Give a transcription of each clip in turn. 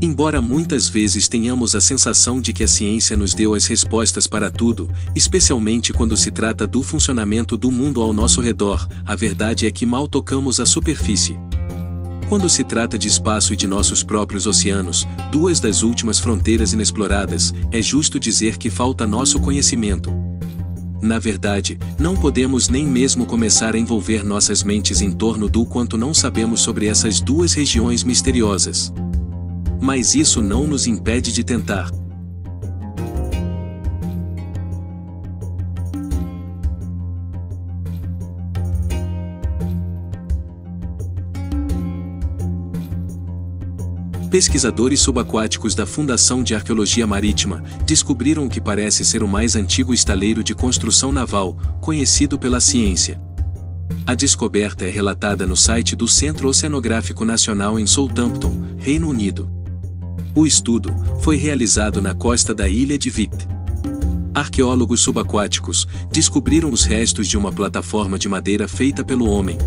Embora muitas vezes tenhamos a sensação de que a ciência nos deu as respostas para tudo, especialmente quando se trata do funcionamento do mundo ao nosso redor, a verdade é que mal tocamos a superfície. Quando se trata de espaço e de nossos próprios oceanos, duas das últimas fronteiras inexploradas, é justo dizer que falta nosso conhecimento. Na verdade, não podemos nem mesmo começar a envolver nossas mentes em torno do quanto não sabemos sobre essas duas regiões misteriosas. Mas isso não nos impede de tentar. Pesquisadores subaquáticos da Fundação de Arqueologia Marítima descobriram o que parece ser o mais antigo estaleiro de construção naval, conhecido pela ciência. A descoberta é relatada no site do Centro Oceanográfico Nacional em Southampton, Reino Unido. O estudo foi realizado na costa da ilha de Wight. Arqueólogos subaquáticos descobriram os restos de uma plataforma de madeira feita pelo homem.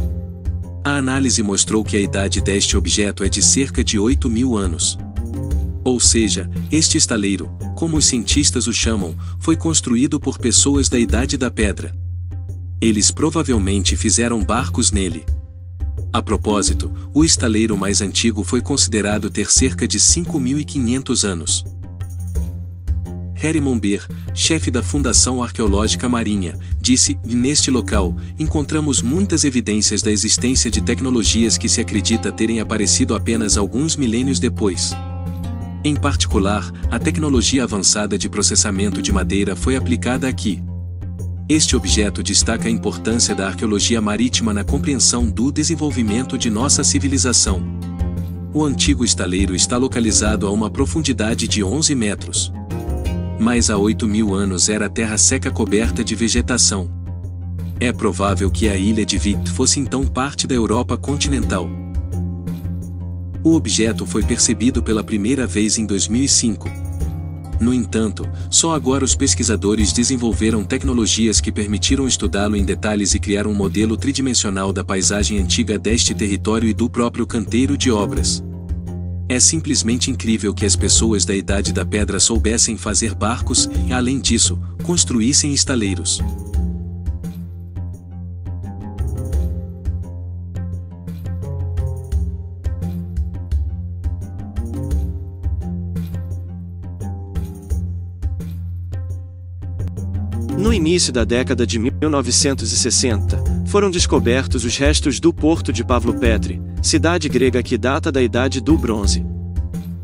A análise mostrou que a idade deste objeto é de cerca de 8.000 anos. Ou seja, este estaleiro, como os cientistas o chamam, foi construído por pessoas da Idade da Pedra. Eles provavelmente fizeram barcos nele. A propósito, o estaleiro mais antigo foi considerado ter cerca de 5.500 anos. Harry Momber, chefe da Fundação Arqueológica Marinha, disse: neste local, encontramos muitas evidências da existência de tecnologias que se acredita terem aparecido apenas alguns milênios depois. Em particular, a tecnologia avançada de processamento de madeira foi aplicada aqui. Este objeto destaca a importância da arqueologia marítima na compreensão do desenvolvimento de nossa civilização. O antigo estaleiro está localizado a uma profundidade de 11 metros. Mas há 8.000 anos era terra seca coberta de vegetação. É provável que a ilha de Wight fosse então parte da Europa continental. O objeto foi percebido pela primeira vez em 2005. No entanto, só agora os pesquisadores desenvolveram tecnologias que permitiram estudá-lo em detalhes e criar um modelo tridimensional da paisagem antiga deste território e do próprio canteiro de obras. É simplesmente incrível que as pessoas da Idade da Pedra soubessem fazer barcos e, além disso, construíssem estaleiros. No início da década de 1960, foram descobertos os restos do porto de Pavlopetri, cidade grega que data da Idade do Bronze.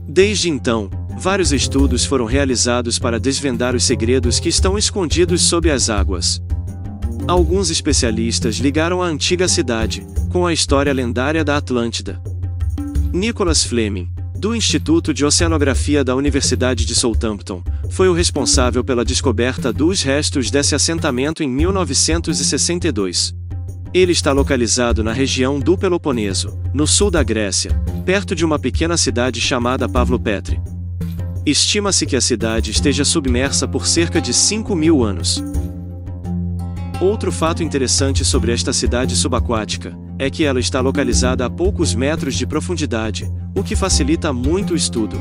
Desde então, vários estudos foram realizados para desvendar os segredos que estão escondidos sob as águas. Alguns especialistas ligaram a antiga cidade com a história lendária da Atlântida. Nicholas Fleming, do Instituto de Oceanografia da Universidade de Southampton, foi o responsável pela descoberta dos restos desse assentamento em 1962. Ele está localizado na região do Peloponeso, no sul da Grécia, perto de uma pequena cidade chamada Pavlopetri. Estima-se que a cidade esteja submersa por cerca de 5.000 anos. Outro fato interessante sobre esta cidade subaquática é que ela está localizada a poucos metros de profundidade, o que facilita muito o estudo.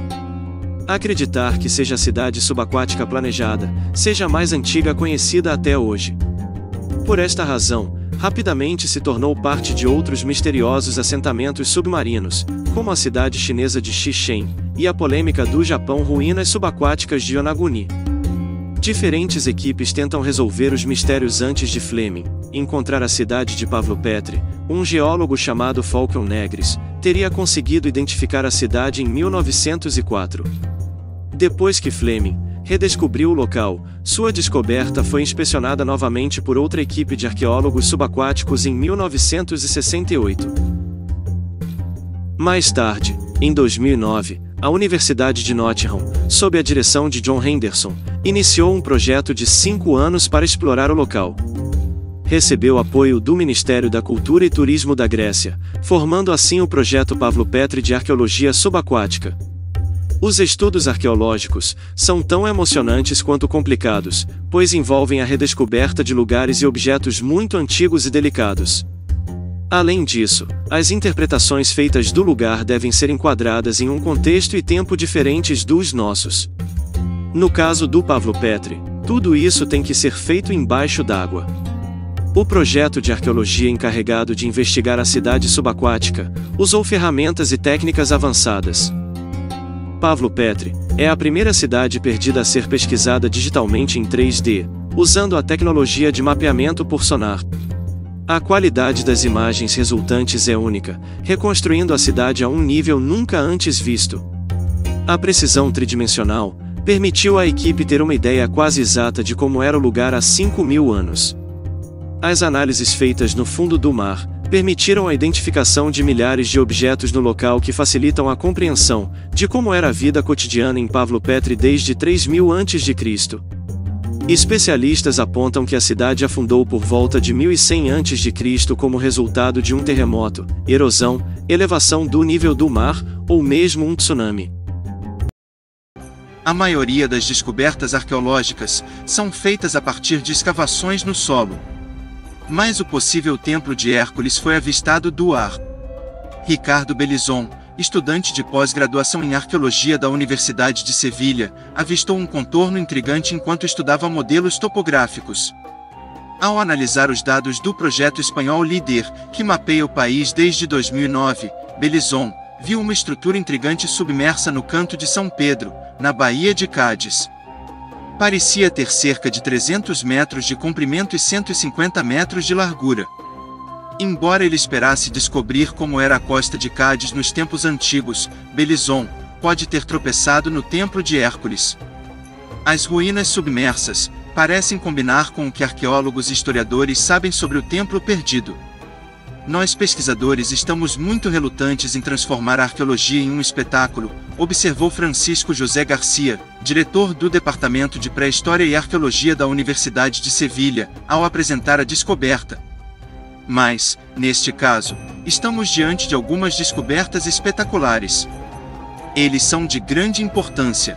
Acreditar que seja a cidade subaquática planejada seja a mais antiga conhecida até hoje. Por esta razão, rapidamente se tornou parte de outros misteriosos assentamentos submarinos, como a cidade chinesa de Xichen, e a polêmica do Japão ruínas subaquáticas de Yonaguni. Diferentes equipes tentam resolver os mistérios antes de Fleming encontrar a cidade de Pavlopetri. Um geólogo chamado Falcon Negris teria conseguido identificar a cidade em 1904. Depois que Fleming redescobriu o local, sua descoberta foi inspecionada novamente por outra equipe de arqueólogos subaquáticos em 1968. Mais tarde, em 2009, a Universidade de Nottingham, sob a direção de John Henderson, iniciou um projeto de 5 anos para explorar o local. Recebeu apoio do Ministério da Cultura e Turismo da Grécia, formando assim o projeto Pavlopetri de Arqueologia Subaquática. Os estudos arqueológicos são tão emocionantes quanto complicados, pois envolvem a redescoberta de lugares e objetos muito antigos e delicados. Além disso, as interpretações feitas do lugar devem ser enquadradas em um contexto e tempo diferentes dos nossos. No caso do Pavlo Petri, tudo isso tem que ser feito embaixo d'água. O projeto de arqueologia encarregado de investigar a cidade subaquática usou ferramentas e técnicas avançadas. Pavlo Petri é a primeira cidade perdida a ser pesquisada digitalmente em 3D, usando a tecnologia de mapeamento por sonar. A qualidade das imagens resultantes é única, reconstruindo a cidade a um nível nunca antes visto. A precisão tridimensional permitiu à equipe ter uma ideia quase exata de como era o lugar há 5.000 anos. As análises feitas no fundo do mar permitiram a identificação de milhares de objetos no local que facilitam a compreensão de como era a vida cotidiana em Pavlo Petri desde 3000 a.C. Especialistas apontam que a cidade afundou por volta de 1100 a.C. como resultado de um terremoto, erosão, elevação do nível do mar, ou mesmo um tsunami. A maioria das descobertas arqueológicas são feitas a partir de escavações no solo. Mas o possível Templo de Hércules foi avistado do ar. Ricardo Belizon, estudante de pós-graduação em arqueologia da Universidade de Sevilha, avistou um contorno intrigante enquanto estudava modelos topográficos. Ao analisar os dados do projeto espanhol LIDER, que mapeia o país desde 2009, Belizon viu uma estrutura intrigante submersa no Canto de São Pedro, na Baía de Cádiz. Parecia ter cerca de 300 metros de comprimento e 150 metros de largura. Embora ele esperasse descobrir como era a costa de Cádiz nos tempos antigos, Belizon pode ter tropeçado no Templo de Hércules. As ruínas submersas parecem combinar com o que arqueólogos e historiadores sabem sobre o templo perdido. Nós pesquisadores estamos muito relutantes em transformar a arqueologia em um espetáculo, observou Francisco José Garcia, diretor do Departamento de Pré-História e Arqueologia da Universidade de Sevilha, ao apresentar a descoberta. Mas, neste caso, estamos diante de algumas descobertas espetaculares. Eles são de grande importância.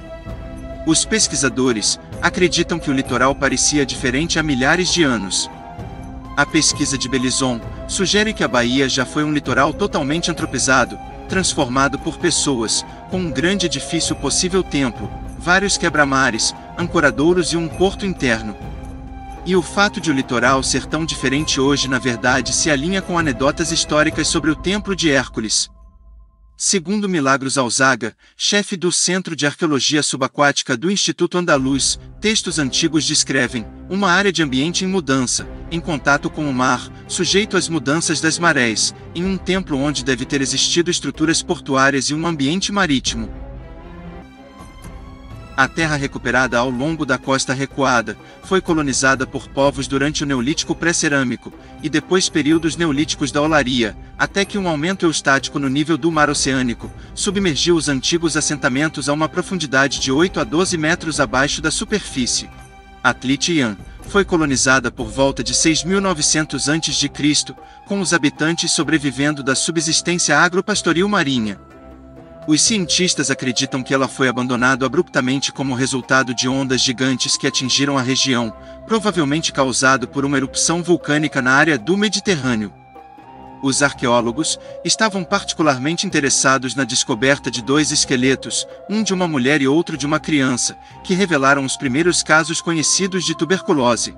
Os pesquisadores acreditam que o litoral parecia diferente há milhares de anos. A pesquisa de Belizon sugere que a Bahia já foi um litoral totalmente antropizado, transformado por pessoas, com um grande edifício possível templo, vários quebra-mares, ancoradouros e um porto interno. E o fato de o litoral ser tão diferente hoje na verdade se alinha com anedotas históricas sobre o Templo de Hércules. Segundo Milagros Alzaga, chefe do Centro de Arqueologia Subaquática do Instituto Andaluz, textos antigos descrevem uma área de ambiente em mudança, em contato com o mar, sujeito às mudanças das marés, em um templo onde deve ter existido estruturas portuárias e um ambiente marítimo. A terra recuperada ao longo da costa recuada foi colonizada por povos durante o Neolítico pré-cerâmico e depois períodos neolíticos da olaria, até que um aumento eustático no nível do mar oceânico submergiu os antigos assentamentos a uma profundidade de 8 a 12 metros abaixo da superfície. Atlitian foi colonizada por volta de 6.900 a.C., com os habitantes sobrevivendo da subsistência agropastoril marinha. Os cientistas acreditam que ela foi abandonada abruptamente como resultado de ondas gigantes que atingiram a região, provavelmente causado por uma erupção vulcânica na área do Mediterrâneo. Os arqueólogos estavam particularmente interessados na descoberta de 2 esqueletos, um de uma mulher e outro de uma criança, que revelaram os primeiros casos conhecidos de tuberculose.